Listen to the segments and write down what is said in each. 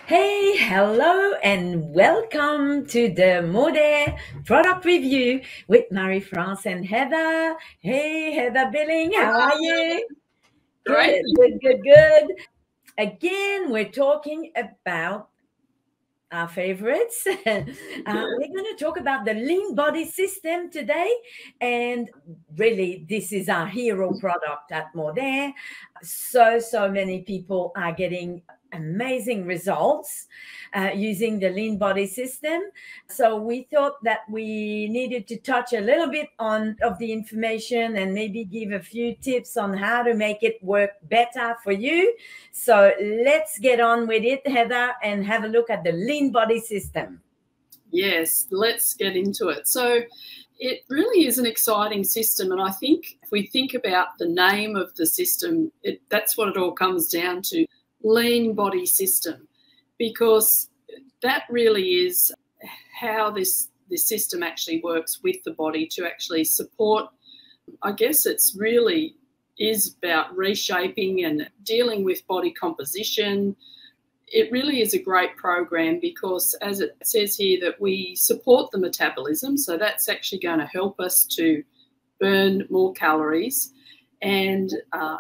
Hey, hello, and welcome to the Mode product review with Marie-France and Heather. Hey, Heather Billing, how are you? Great. Good. Again, we're talking about our favorites. We're going to talk about the lean body system today. And really, this is our hero product at Mode. So many people are getting amazing results using the lean body system. So we thought that we needed to touch a little bit on of the information and maybe give a few tips on how to make it work better for you. So let's get on with it, Heather, and have a look at the lean body system. Yes, let's get into it. So it really is an exciting system. And I think if we think about the name of the system, that's what it all comes down to, lean body system, because that really is how this system actually works with the body to actually support. I guess it's really is about reshaping and dealing with body composition. It really is a great program because, as it says here, that we support the metabolism. So that's actually going to help us to burn more calories and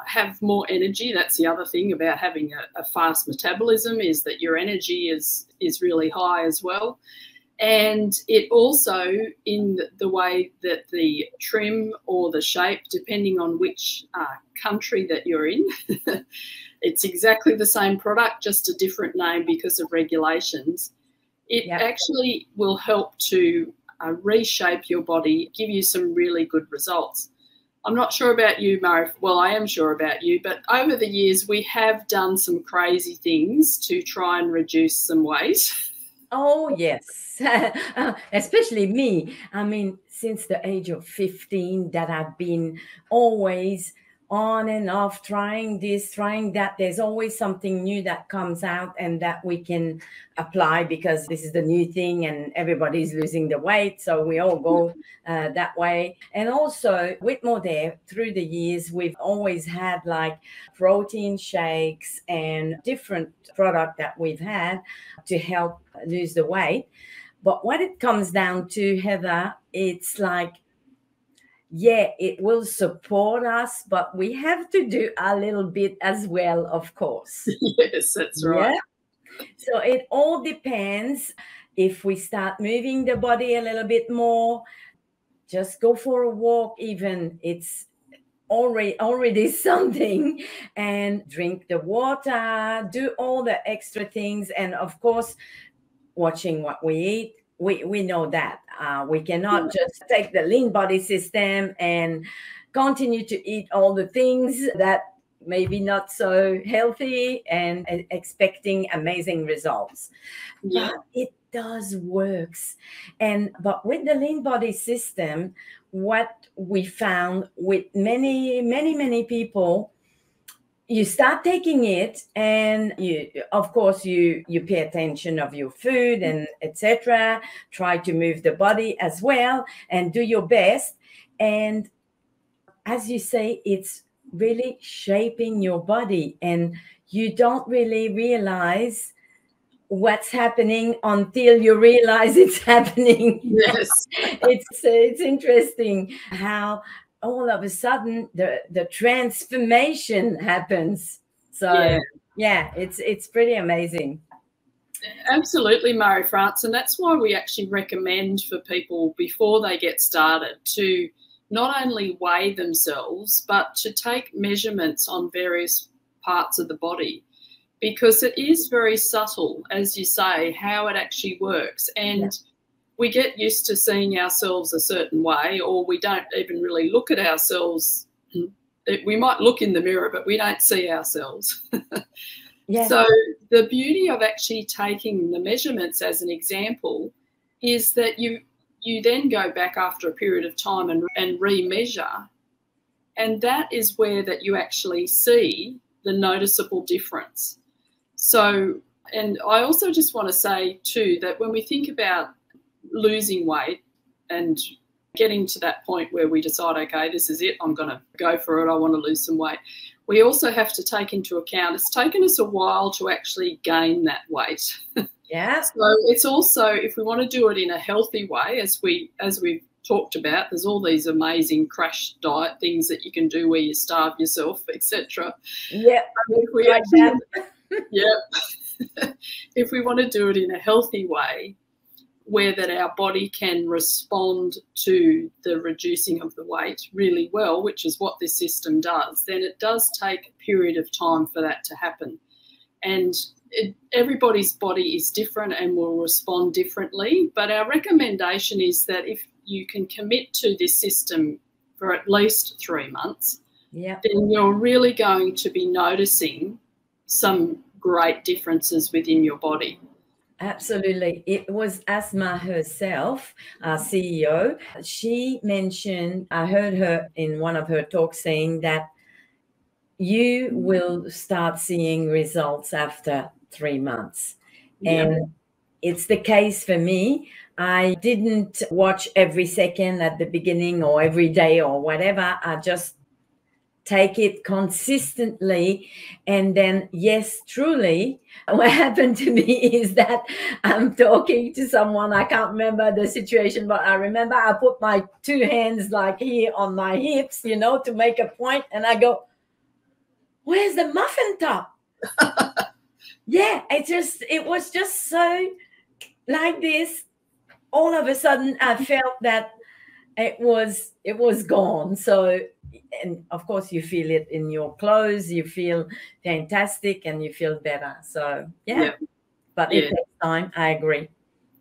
have more energy. That's the other thing about having a fast metabolism, is that your energy is really high as well. And it also, in the way that the trim or the shape, depending on which country that you're in, it's exactly the same product, just a different name because of regulations. It actually will help to reshape your body, give you some really good results. I'm not sure about you, Murray. Well, I am sure about you, but over the years we have done some crazy things to try and reduce some weight. Oh, yes. Especially me. I mean, since the age of 15, that I've been always on and off trying this, trying that. There's always something new that comes out and that we can apply because this is the new thing and everybody's losing the weight. So we all go that way. And also with Mode, through the years, we've always had like protein shakes and different product that we've had to help lose the weight. But what it comes down to, Heather, it's like, yeah, it will support us, but we have to do a little bit as well, of course. Yes, that's right. Yeah. So it all depends. If we start moving the body a little bit more, just go for a walk, even it's already something, and drink the water, do all the extra things, and of course watching what we eat. We know that we cannot just take the lean body system and continue to eat all the things that maybe not so healthy and expecting amazing results. Yeah. But it does works. But with the lean body system, what we found with many people, you start taking it and you of course you pay attention of your food and etc, try to move the body as well and do your best. And as you say, it's really shaping your body and you don't really realize what's happening until you realize it's happening. Yes. It's interesting how all of a sudden the transformation happens. So yeah, it's pretty amazing. Absolutely, Marie-France, and that's why we actually recommend for people before they get started to not only weigh themselves but to take measurements on various parts of the body, because it is very subtle, as you say, how it actually works. And we get used to seeing ourselves a certain way, or we don't even really look at ourselves. We might look in the mirror, but we don't see ourselves. So the beauty of actually taking the measurements as an example is that you then go back after a period of time and re-measure. And that is where that you actually see the noticeable difference. So, and I also just want to say too, that when we think about losing weight and getting to that point where we decide, okay, this is it, I'm going to go for it, I want to lose some weight, we also have to take into account it's taken us a while to actually gain that weight. Yeah. So it's also, if we want to do it in a healthy way, as we've talked about, there's all these amazing crash diet things that you can do where you starve yourself, etc. Yeah. If we want to do it in a healthy way, where that our body can respond to the reducing of the weight really well, which is what this system does, then it does take a period of time for that to happen. And everybody's body is different and will respond differently. But our recommendation is that if you can commit to this system for at least 3 months, then you're really going to be noticing some great differences within your body. Absolutely. It was Asma herself, our CEO. She mentioned, I heard her in one of her talks saying that you will start seeing results after 3 months. And it's the case for me. I didn't watch every second at the beginning or every day or whatever. I just take it consistently. And then, yes, truly, what happened to me is that I'm talking to someone, I can't remember the situation, but I remember I put my 2 hands like here on my hips, you know, to make a point, and I go, where's the muffin top? Yeah, it was just so like this. All of a sudden, I felt that it was gone. So, and of course, you feel it in your clothes. You feel fantastic, and you feel better. So, but it takes time. I agree.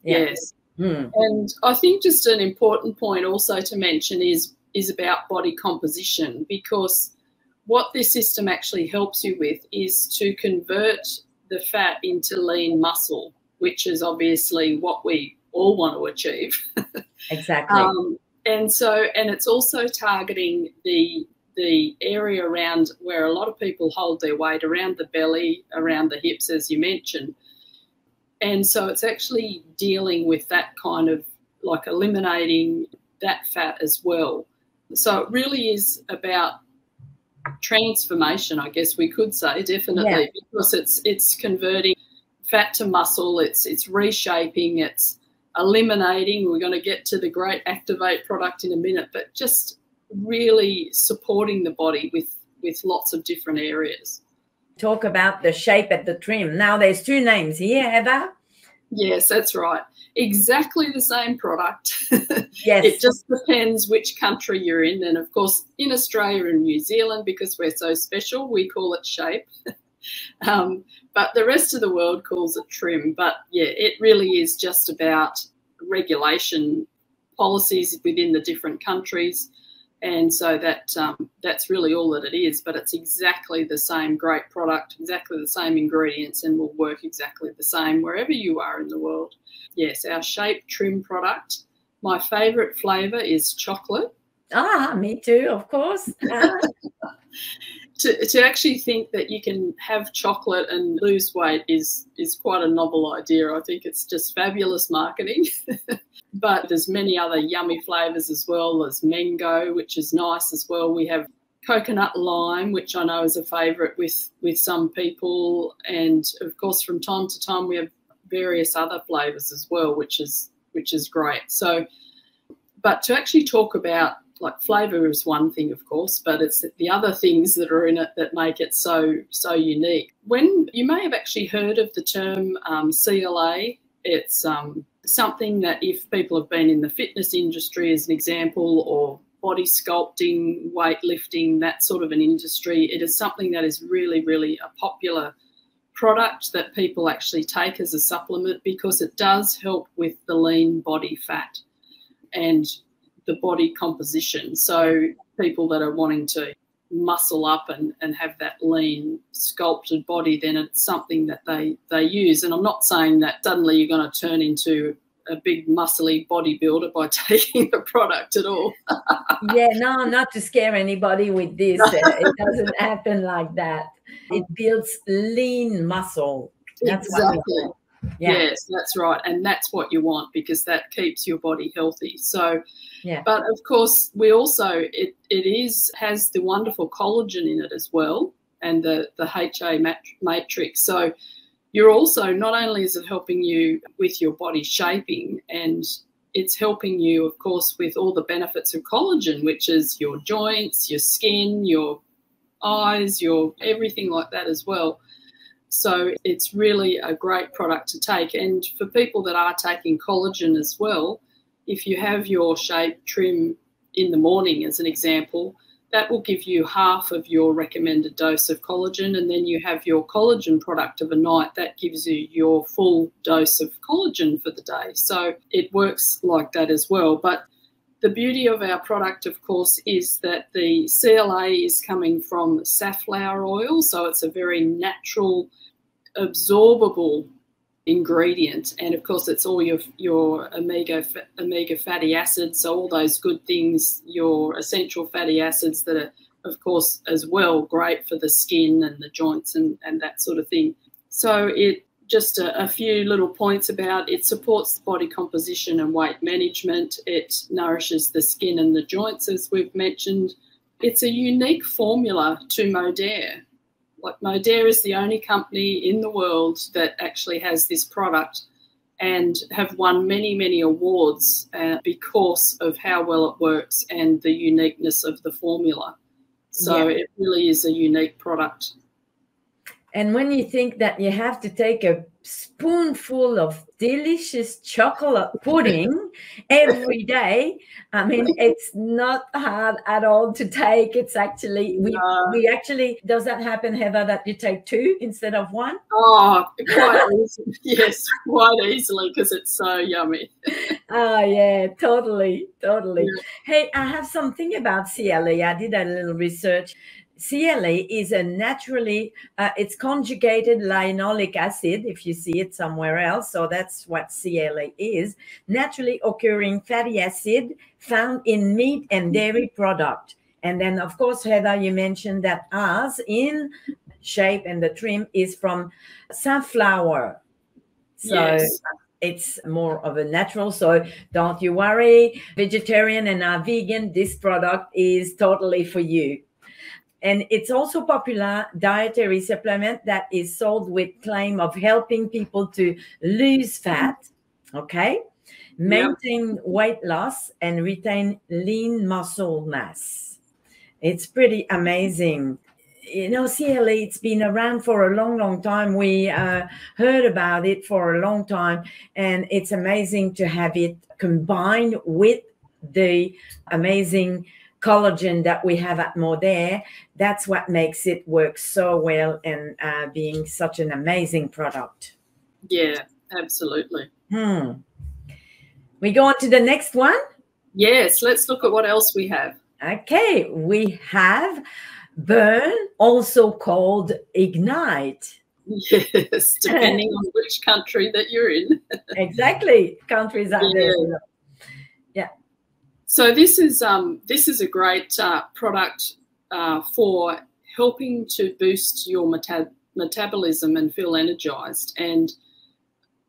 Yes. And I think just an important point also to mention is about body composition, because what this system actually helps you with is to convert the fat into lean muscle, which is obviously what we all want to achieve. Exactly. And it's also targeting the area around where a lot of people hold their weight, around the belly, around the hips, as you mentioned. And so it's actually dealing with that kind of like eliminating that fat as well. So it really is about transformation, I guess we could say, definitely, because it's converting fat to muscle, it's reshaping, it's eliminating. We're going to get to the great Activate product in a minute, but just really supporting the body with lots of different areas. Talk about the shape at the trim. Now there's 2 names here, Heather. Yes, that's right. Exactly the same product. Yes. It just depends which country you're in. And of course, in Australia and New Zealand, because we're so special, we call it shape. But the rest of the world calls it trim. But yeah, it really is just about regulation policies within the different countries. And so that's really all that it is. But it's exactly the same great product, exactly the same ingredients, and will work exactly the same wherever you are in the world. Yes, our Shape Trim product. My favourite flavour is chocolate. Ah, me too, of course. To actually think that you can have chocolate and lose weight is quite a novel idea. I think it's just fabulous marketing. But there's many other yummy flavours as well. There's mango, which is nice as well. We have coconut lime, which I know is a favourite with some people. And, of course, from time to time we have various other flavours as well, which is great. So, but to actually talk about, like, flavour is one thing, of course, but it's the other things that are in it that make it so unique. When you may have actually heard of the term CLA, it's something that if people have been in the fitness industry, as an example, or body sculpting, weightlifting, that sort of an industry, it is something that is really, really a popular product that people actually take as a supplement, because it does help with the lean body fat and the body composition. So people that are wanting to muscle up and have that lean sculpted body, then it's something that they use. And I'm not saying that suddenly you're going to turn into a big muscly bodybuilder by taking the product at all. Yeah, no, not to scare anybody with this. It doesn't happen like that. It builds lean muscle. That's exactly. Yes, that's right. And that's what you want, because that keeps your body healthy. So, yeah. But of course, we also, it has the wonderful collagen in it as well. and the HA matrix. So you're also, not only is it helping you with your body shaping, and it's helping you, of course, with all the benefits of collagen, which is your joints, your skin, your eyes, your everything like that as well. So it's really a great product to take. And for people that are taking collagen as well, if you have your shape trim in the morning, as an example, that will give you half of your recommended dose of collagen, and then you have your collagen product of a night that gives you your full dose of collagen for the day. So it works like that as well. But the beauty of our product, of course, is that the CLA is coming from safflower oil, so it's a very natural, absorbable ingredient, and of course it's all your omega fatty acids, so all those good things, your essential fatty acids that are, of course, as well great for the skin and the joints and that sort of thing. So it just a few little points about it: supports the body composition and weight management, it nourishes the skin and the joints, as we've mentioned. It's a unique formula to Modere. Like, Modere is the only company in the world that actually has this product, and have won many, many awards because of how well it works and the uniqueness of the formula. So it really is a unique product. And when you think that you have to take a spoonful of delicious chocolate pudding every day, I mean, it's not hard at all to take. It's actually, we actually, does that happen, Heather, that you take two instead of one? Oh, quite easily. Yes, quite easily, because it's so yummy. Oh, yeah, totally. Yeah. Hey, I have something about CLA. I did a little research. CLA is a naturally, it's conjugated linoleic acid, if you see it somewhere else. So that's what CLA is. Naturally occurring fatty acid found in meat and dairy product. And then, of course, Heather, you mentioned that ours in shape and the trim is from safflower. So yes, it's more of a natural. So don't you worry, vegetarian and vegan, this product is totally for you. And it's also popular dietary supplement that is sold with claim of helping people to lose fat, okay, maintain weight loss, and retain lean muscle mass. It's pretty amazing. You know, CLA, it's been around for a long, long time. We heard about it for a long time, and it's amazing to have it combined with the amazing collagen that we have at Modere. That's what makes it work so well and being such an amazing product. Yeah, absolutely. We go on to the next one? Yes, let's look at what else we have. Okay, we have Burn, also called Ignite. Yes, depending on which country that you're in. Exactly, countries out there. Yeah. So this is a great product for helping to boost your metabolism and feel energized. And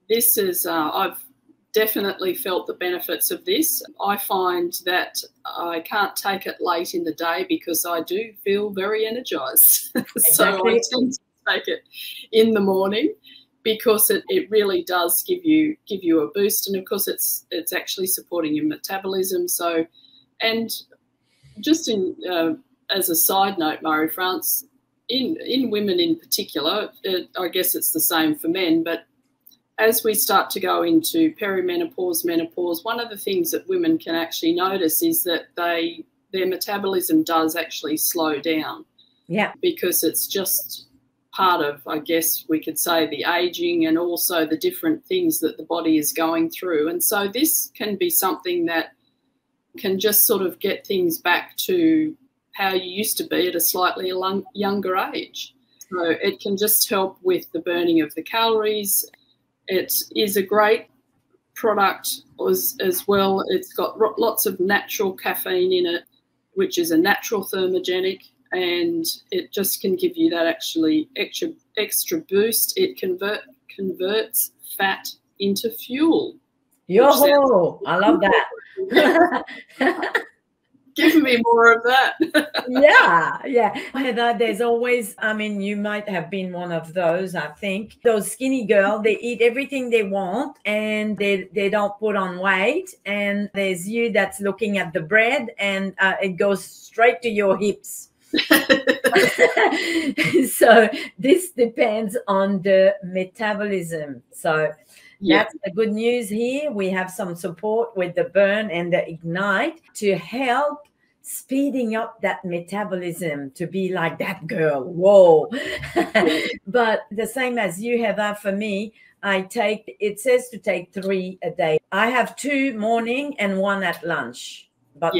this is I've definitely felt the benefits of this. I find that I can't take it late in the day because I do feel very energized. Exactly. So I tend to take it in the morning because it really does give you a boost, and of course it's actually supporting your metabolism. So, and just in as a side note, Marie-France, in women in particular, I guess it's the same for men, but as we start to go into perimenopause, menopause, one of the things that women can actually notice is that their metabolism does actually slow down. Yeah. Because it's just part of, I guess we could say, the aging and also the different things that the body is going through. And so this can be something that can just sort of get things back to how you used to be at a slightly younger age. So it can just help with the burning of the calories. It is a great product as well. It's got lots of natural caffeine in it, which is a natural thermogenic, and it just can give you that actually extra boost. It converts fat into fuel. Yo, I love that. Give me more of that. Yeah. Heather, there's always, I mean, you might have been one of those, I think. Those skinny girls, they eat everything they want and they don't put on weight. And there's you that's looking at the bread and it goes straight to your hips. So this depends on the metabolism. So that's the good news here. We have some support with the burn and the ignite to help speeding up that metabolism to be like that girl. Whoa. But the same as you have, for me, it says to take 3 a day. I have 2 morning and 1 at lunch, but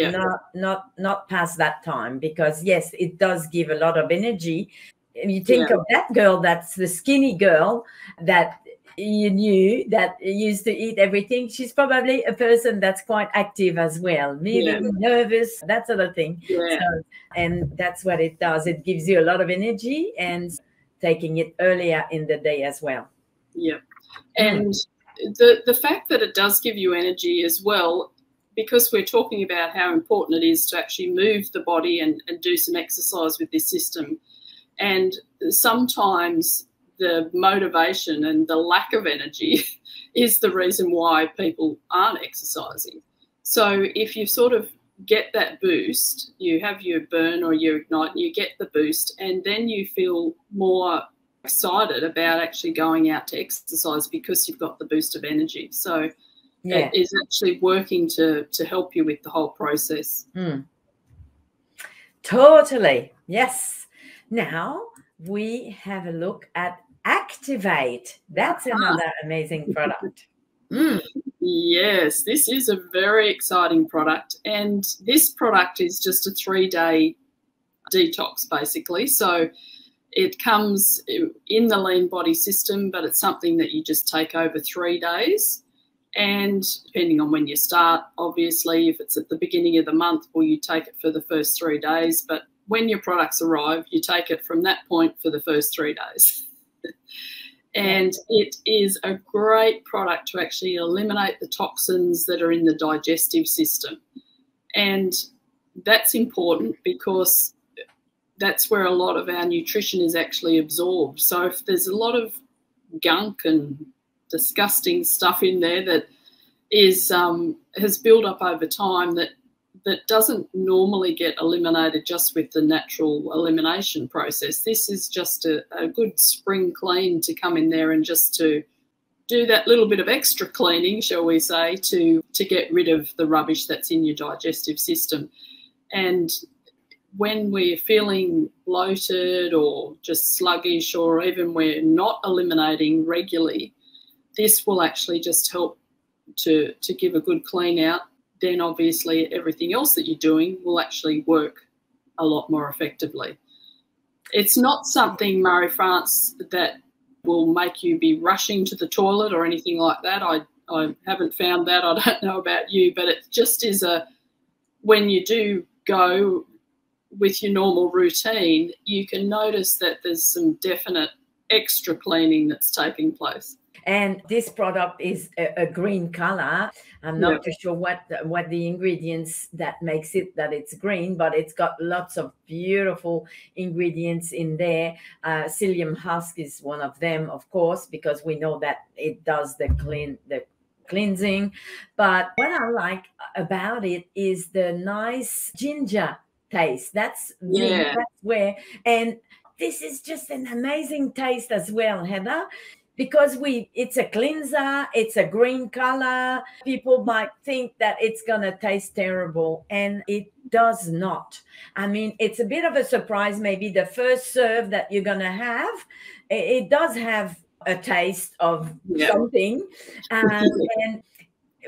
not past that time, because yes, it does give a lot of energy. You think of that girl, that's the skinny girl that you knew that used to eat everything. She's probably a person that's quite active as well, moving, nervous, that sort of thing. So, and that's what it does. It gives you a lot of energy and taking it earlier in the day as well. And the fact that it does give you energy as well, because we're talking about how important it is to actually move the body and do some exercise with this system. And sometimes the motivation and the lack of energy is the reason why people aren't exercising. So if you sort of get that boost, you have your burn or your ignite, and you get the boost, and then you feel more excited about actually going out to exercise because you've got the boost of energy. So it is actually working to help you with the whole process. Totally. Yes. Now we have a look at Activate. That's another amazing product. Yes, this is a very exciting product. And this product is just a 3-day detox, basically. So it comes in the lean body system, but it's something that you just take over 3 days. And depending on when you start, obviously, if it's at the beginning of the month, well, you take it for the first 3 days. But when your products arrive, you take it from that point for the first 3 days. And it is a great product to actually eliminate the toxins that are in the digestive system. And that's important because that's where a lot of our nutrition is actually absorbed. So if there's a lot of gunk and disgusting stuff in there that is has built up over time that doesn't normally get eliminated just with the natural elimination process. This is just a good spring clean to come in there and just to do that little bit of extra cleaning, shall we say, to get rid of the rubbish that's in your digestive system. And when we're feeling bloated or just sluggish, or even we're not eliminating regularly, this will actually just help to give a good clean out. Then obviously everything else that you're doing will actually work a lot more effectively. It's not something, Marie-France, that will make you be rushing to the toilet or anything like that. I haven't found that. I don't know about you, but it just is when you do go with your normal routine, you can notice that there's some definite extra cleaning that's taking place. And this product is a green color. I'm not too sure what the ingredients that makes it that it's green, but it's got lots of beautiful ingredients in there. Psyllium husk is one of them, of course, because we know that it does the cleansing. But what I like about it is the nice ginger taste. That's where, and this is just an amazing taste as well, Heather. Because it's a cleanser, it's a green color. People might think that it's going to taste terrible, and it does not. I mean, it's a bit of a surprise. Maybe the first serve that you're going to have, it does have a taste of something. And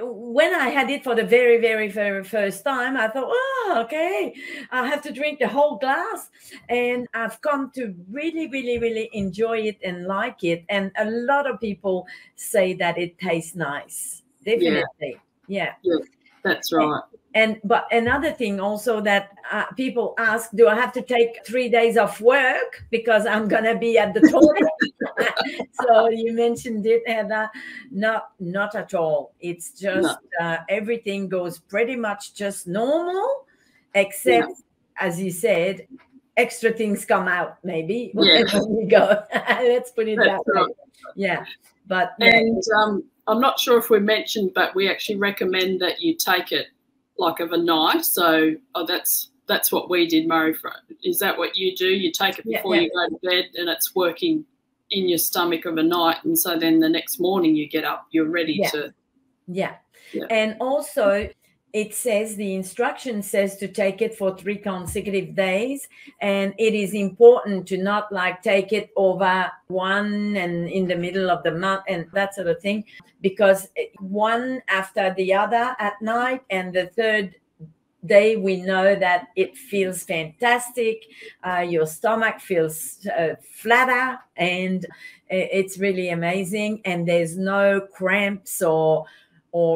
when I had it for the very, very, very first time, I thought, oh, okay, I have to drink the whole glass. And I've come to really, really, really enjoy it and like it. And a lot of people say that it tastes nice. Definitely. Yeah. That's right. But another thing also that people ask, do I have to take 3 days off work because I'm going to be at the toilet? So you mentioned it, Heather. Not at all. It's just everything goes pretty much just normal. except, as you said, extra things come out maybe Yeah. when you go. Let's put it That's that way. right. Yeah. But yeah. And I'm not sure if we mentioned, but we actually recommend that you take it like of a night. So that's what we did, Murray. Is that what you do? You take it before you go to bed, and it's working in your stomach of a night, and so then the next morning you get up, you're ready to. Yeah. And also, it says, the instruction says to take it for 3 consecutive days. And it is important to not like take it over one and in the middle of the month and that sort of thing, because one after the other at night, and the third day we know that it feels fantastic. Your stomach feels flatter, and it's really amazing. And there's no cramps or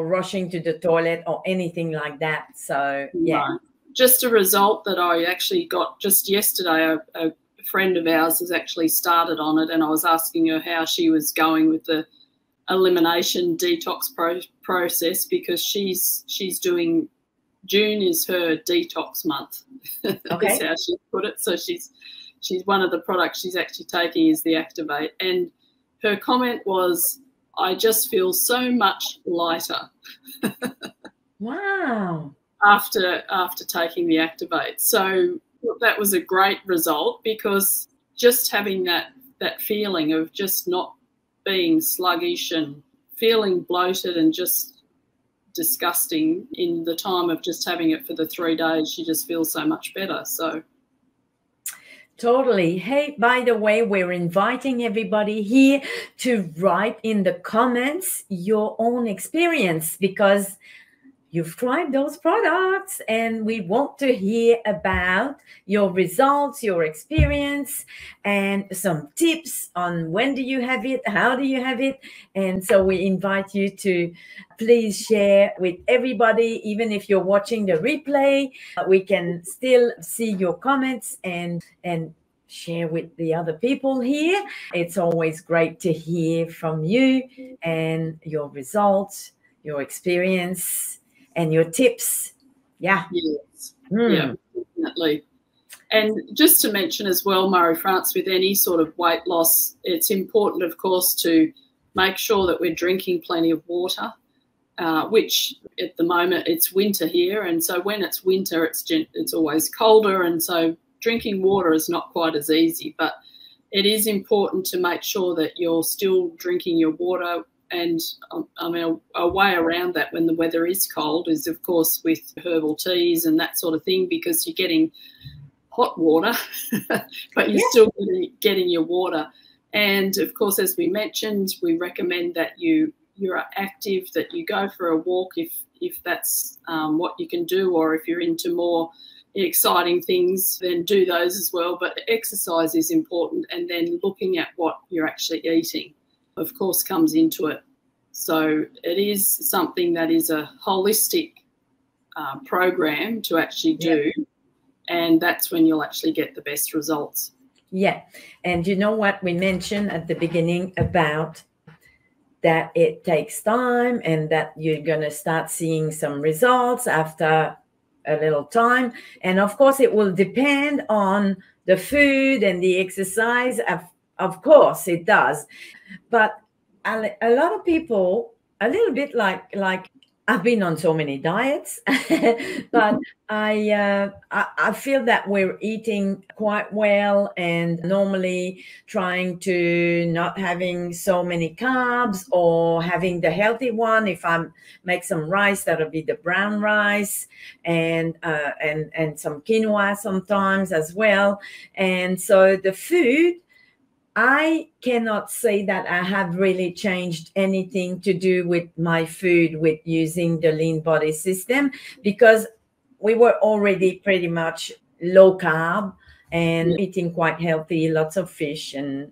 rushing to the toilet or anything like that. So yeah. Just a result that I actually got just yesterday. A friend of ours has actually started on it, and I was asking her how she was going with the elimination detox process, because she's doing, June is her detox month. Okay. That's how she put it. So she's one of the products she's actually taking is the Activate, and her comment was, I just feel so much lighter. Wow. After taking the Activate. So that was a great result, because just having that feeling of just not being sluggish and feeling bloated and just disgusting in the time of just having it for the 3 days, she just feels so much better. So totally. Hey, by the way, we're inviting everybody here to write in the comments your own experience, because you've tried those products and we want to hear about your results, your experience, and some tips on when do you have it, how do you have it. And so we invite you to please share with everybody. Even if you're watching the replay, we can still see your comments and share with the other people here. It's always great to hear from you and your results, your experience, and your tips. Yeah. Yes. Yeah, definitely. And just to mention as well, Marie-France, with any sort of weight loss, it's important, of course, to make sure that we're drinking plenty of water, which at the moment it's winter here. And so when it's winter, it's always colder. And so drinking water is not quite as easy, but it is important to make sure that you're still drinking your water. And I mean, a way around that when the weather is cold is, of course, with herbal teas and that sort of thing, because you're getting hot water, but you're still getting your water. And, of course, as we mentioned, we recommend that you're active, that you go for a walk if that's what you can do, or if you're into more exciting things, then do those as well. But exercise is important, and then looking at what you're actually eating, of course, comes into it. So it is something that is a holistic program to actually do, and that's when you'll actually get the best results. Yeah. And you know what we mentioned at the beginning about that it takes time, and that you're going to start seeing some results after a little time. And of course, it will depend on the food and the exercise. Of course, it does. But a lot of people, a little bit like I've been on so many diets, but I feel that we're eating quite well, and normally trying to not having so many carbs, or having the healthy one. If I make some rice, that'll be the brown rice, and some quinoa sometimes as well. And so the food, I cannot say that I have really changed anything to do with my food with using the lean body system, because we were already pretty much low carb and eating quite healthy, lots of fish. And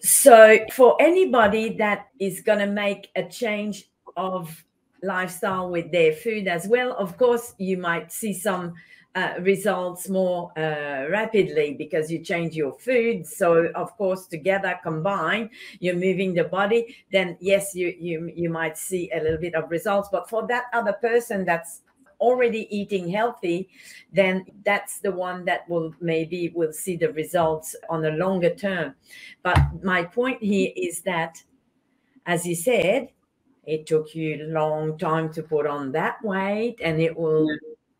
so for anybody that is going to make a change of lifestyle with their food as well, of course, you might see some results more rapidly because you change your food. So of course, together combined, you're moving the body, then yes, you might see a little bit of results. But for that other person that's already eating healthy, then that's the one that will see the results on a longer term. But my point here is that, as you said, it took you a long time to put on that weight, and it will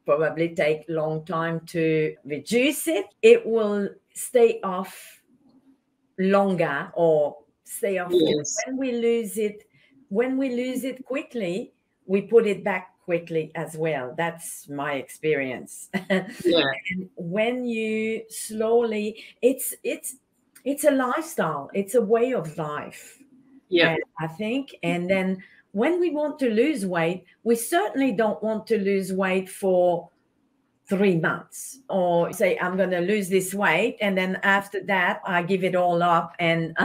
probably take a long time to reduce it. It will stay off longer or stay off. Yes. When we lose it quickly, we put it back quickly as well. That's my experience. Yeah. And when you slowly, it's a lifestyle, it's a way of life. Yeah. I think. And then when we want to lose weight, we certainly don't want to lose weight for 3 months or say, I'm going to lose this weight, and then after that I give it all up and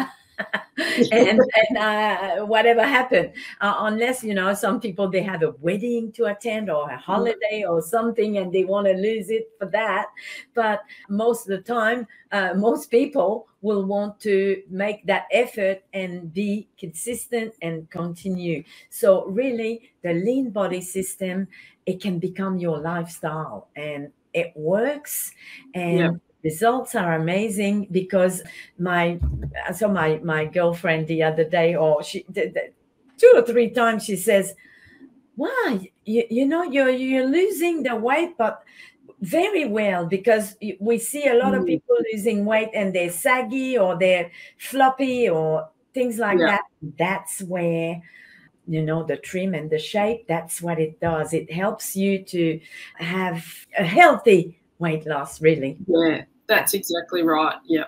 whatever happened, unless, some people, they have a wedding to attend or a holiday or something, and they want to lose it for that. But most of the time, most people will want to make that effort and be consistent and continue. So really, the lean body system, it can become your lifestyle, and it works, and results are amazing. Because my girlfriend the other day, or she did 2 or 3 times, she says, wow, you're losing the weight, but very well, because we see a lot of people losing weight and they're saggy or they're floppy or things like that. That's where, the trim and the shape, that's what it does. It helps you to have a healthy weight loss, really. Yeah, that's exactly right. Yeah,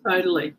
totally.